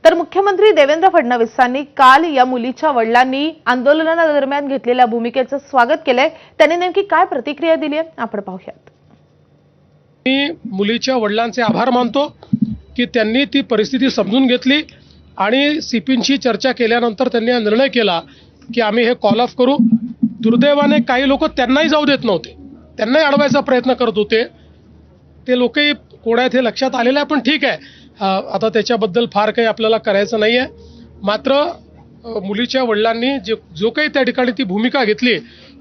तर मुख्यमंत्री देवेंद्र फडणवीसांनी काल या मुलीच्या वडिलांनी आंदोलनादरम्यान घेतलेल्या भूमिकेचं स्वागत केलंय। त्यांनी नेमकी काय प्रतिक्रिया दिली आहे आपण पाहूयात। मी मुलीच्या वडिलांचे आभार मानतो की त्यांनी ती परिस्थिती समजून घेतली आणि सीपींशी चर्चा केल्यानंतर त्यांनी हा निर्णय केला की आम्ही हे कॉल ऑफ करू। दुर्दैवाने काही लोक त्यांनाही जाऊ देत नव्हते, त्यांनाही अडवायचा प्रयत्न करत होते। ते लोकही कोण आहेत हे लक्षात आलेलं आहे, पण ठीक आहे, आता त्याच्याबद्दल फार काही आपल्याला करायचं नाही आहे। मात्र मुलीच्या वडिलांनी जो काही त्या ठिकाणी ती भूमिका घेतली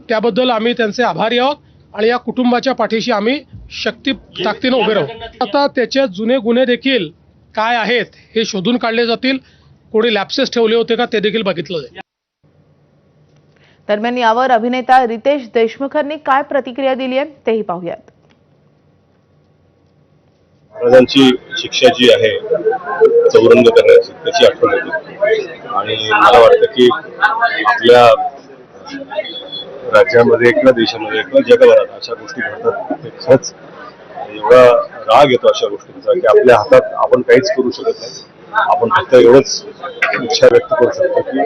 त्याबद्दल आम्ही त्यांचे आभारी आहोत आणि या कुटुंबाच्या पाठीशी आम्ही शक्ती ताकदीने उभे राहू। आता त्याचे जुने गुन्हे देखील काय आहेत हे शोधून काढले जातील, कोणी लॅप्सेस ठेवले होते का ते देखील बघितलं जाईल। दरम्यान यावर अभिनेता रितेश देशमुखांनी काय प्रतिक्रिया दिली आहे तेही पाहूयात। महाराजांची शिक्षा जी आहे चौरंग करण्याची त्याची आठवण येते आणि मला वाटतं की आपल्या राज्यामध्ये किंवा देशामध्ये किंवा जगभरात अशा गोष्टी घडतात ते खरंच एवढा राग येतो अशा गोष्टींचा की आपल्या हातात आपण काहीच करू शकत नाही। आपण फक्त एवढंच इच्छा व्यक्त करू शकतो की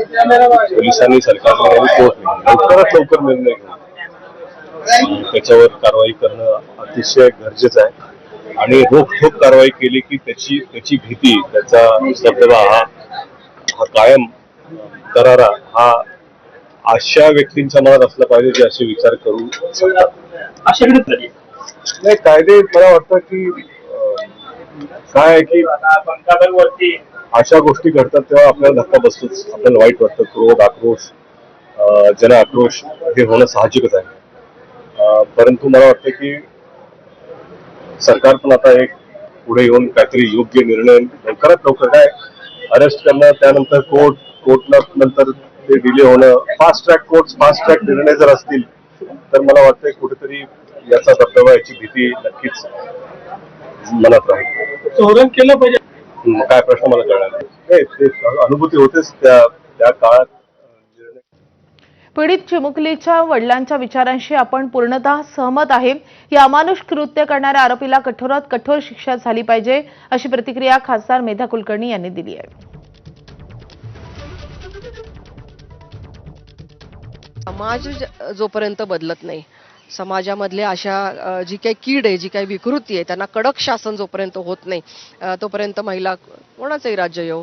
पोलिसांनी सरकारने कोर्टने लवकरात लवकर निर्णय घेऊन त्याच्यावर कारवाई करणं अतिशय गरजेचं आहे आणि रोखठोक कारवाई केली की त्याची भीती, त्याचा दबदबा हा कायम करारा हा अशा व्यक्तींच्या मनात असला पाहिजे जे असे विचार करू शकतात। नाही, कायदे मला वाटतं की काय आहे की अशा गोष्टी घडतात तेव्हा आपल्याला धक्का बसतोच, आपल्याला वाईट वाटतं, क्रोध, आक्रोश, जन आक्रोश हे होणं साहजिकच आहे। परंतु मला वाटतं की सरकार पण आता एक पुढे येऊन काहीतरी योग्य निर्णय लवकरात लवकर काय अरेस्ट करणं, त्यानंतर कोर्टला नंतर ते डिले होणं, फास्ट ट्रॅक निर्णय जर असतील तर मला वाटतं कुठेतरी याचा दबदबा, याची भीती नक्कीच मनात राहील। चौरंग केलं पाहिजे काय प्रश्न मला कळला नाही, ते अनुभूती होतेच त्या काळात। पीडित चिमुकलीच्या वडिलांच्या विचारांशी आपण पूर्णतः सहमत आहे। या अमानुष कृत्य करणाऱ्या आरोपीला कठोरात कठोर शिक्षा झाली पाहिजे, अशी प्रतिक्रिया खासदार मेधा कुलकर्णी यांनी दिली आहे। समाज जोपर्यंत बदलत नाही, समाजामधले अशा जी काही कीड आहे, जी काही विकृती आहे, त्यांना कडक शासन जोपर्यंत होत नाही तोपर्यंत महिला कोणाचंही राज्य येऊ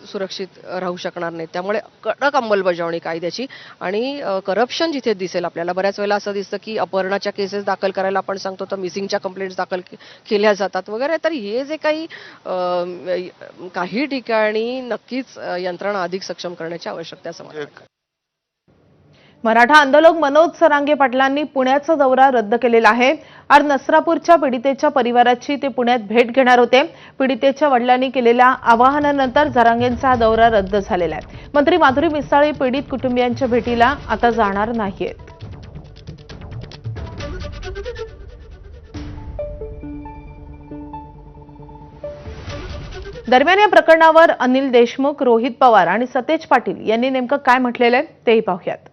सुरक्षित राहू शकणार नाही। त्यामुळे कडक अंमलबजावणी कायद्याची आणि करप्शन जिथे दिसेल आपल्याला, बऱ्याच वेळेला असं दिसतं की अपहरणाच्या केसेस दाखल करायला आपण सांगतो तर मिसिंगच्या कंप्लेंट्स दाखल केल्या जातात वगैरे। तर हे जे काही ठिकाणी नक्कीच यंत्रणा अधिक सक्षम करण्याची आवश्यकता आहे। मराठा आंदोलक मनोज सरांगे पाटलांनी पुण्याचा दौरा रद्द केलेला आहे। आज नसरापूरच्या पीडितेच्या परिवाराची ते पुण्यात भेट घेणार होते। पीडितेच्या वडिलांनी केलेल्या आवाहनानंतर जरांगेंचा दौरा रद्द झालेला आहे। मंत्री माधुरी मिसाळ पीडित कुटुंबियांच्या भेटीला आता जाणार नाहीत। दरम्यान या प्रकरणावर अनिल देशमुख, रोहित पवार आणि सतेज पाटील यांनी नेमकं काय म्हटलेलं आहे तेही पाहूयात।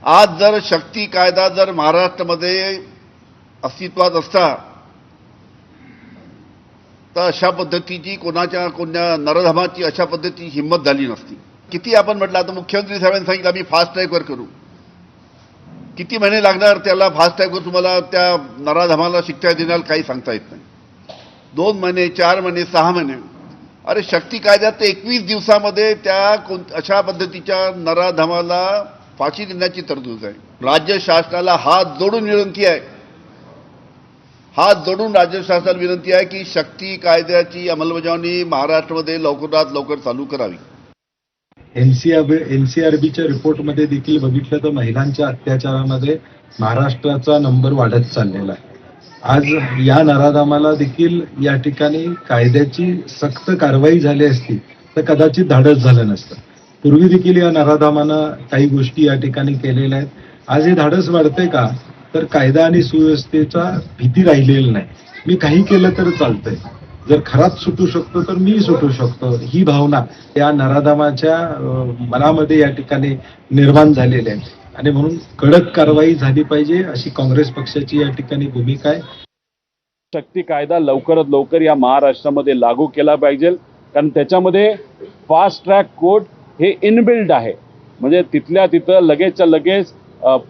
आज जर शक्ती कायदा जर महाराष्ट्रामध्ये अस्तित्वात असता तर अशा पद्धतीची कोणत्या नरधमाची अशा पद्धतीची हिंमत झाली नसती। किती आपण म्हटलं, आता मुख्यमंत्री साहेबांनी सांगितलं आम्ही फास्ट ट्रॅकवर करू, किती महिने लागणार त्याला फास्ट ट्रॅकवर तुम्हाला त्या नराधमाला शिक्षा देण्याला काही सांगता येत नाही। 2 महिने, 4 महिने, 6 महिने, अरे शक्ती कायद्यात 21 दिवसामध्ये त्या अशा पद्धतीच्या नराधमाला फाशी देण्याची तरतूद आहे। राज्य शासनाला हात जोडून विनंती राज्य शासनाला विनंती आहे की शक्ती कायद्याची अंमलबजावणी महाराष्ट्रामध्ये लवकरात लवकर चालू करावी। एनसीआरबीच्या रिपोर्टमध्ये देखील बघितलं तर महिलांच्या अत्याचारामध्ये महाराष्ट्राचा नंबर वाढत चाललेला आहे। आज या नराधमाला देखील या ठिकाणी कायद्याची सक्त कारवाई झाली असती तर कदाचित धाडस झालं नसतं। पूर्वी देखील या नराधमानं काही गोष्टी या ठिकाणी केलेल्या आहेत। आज हे धाडस वाढते का, तर कायदा आणि सुव्यवस्थेचा भीती राहिलेली नाही। मी काही केलं तर चालतंय, जर खरात सुटू शकतो तर मी सुटू शकतो, ही भावना या नराधमाच्या मनामध्ये या ठिकाणी निर्माण झालेली आहे आणि म्हणून कडक कारवाई झाली पाहिजे अशी काँग्रेस पक्षाची या ठिकाणी भूमिका आहे। शक्ती कायदा लवकरात लवकर या महाराष्ट्रामध्ये लागू केला पाहिजे कारण त्याच्यामध्ये फास्ट ट्रॅक कोर्ट हे इनबिल्ड आहे. म्हणजे तिथल्या तिथं लगेचच्या लगेच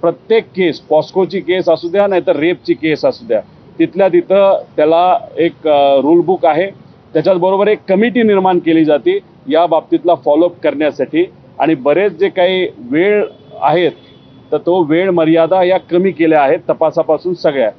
प्रत्येक केस, पॉस्कोची केस असू द्या नाही तर रेपची केस असू द्या, तिथल्या तिथं त्याला एक रूल बुक आहे. त्याच्याचबरोबर एक कमिटी निर्माण केली जाते या बाबतीतला फॉलोअप करण्यासाठी. आणि बरेच जे काही वेळ आहेत तर तो वेळ मर्यादा या कमी केल्या आहेत तपासापासून सगळ्या.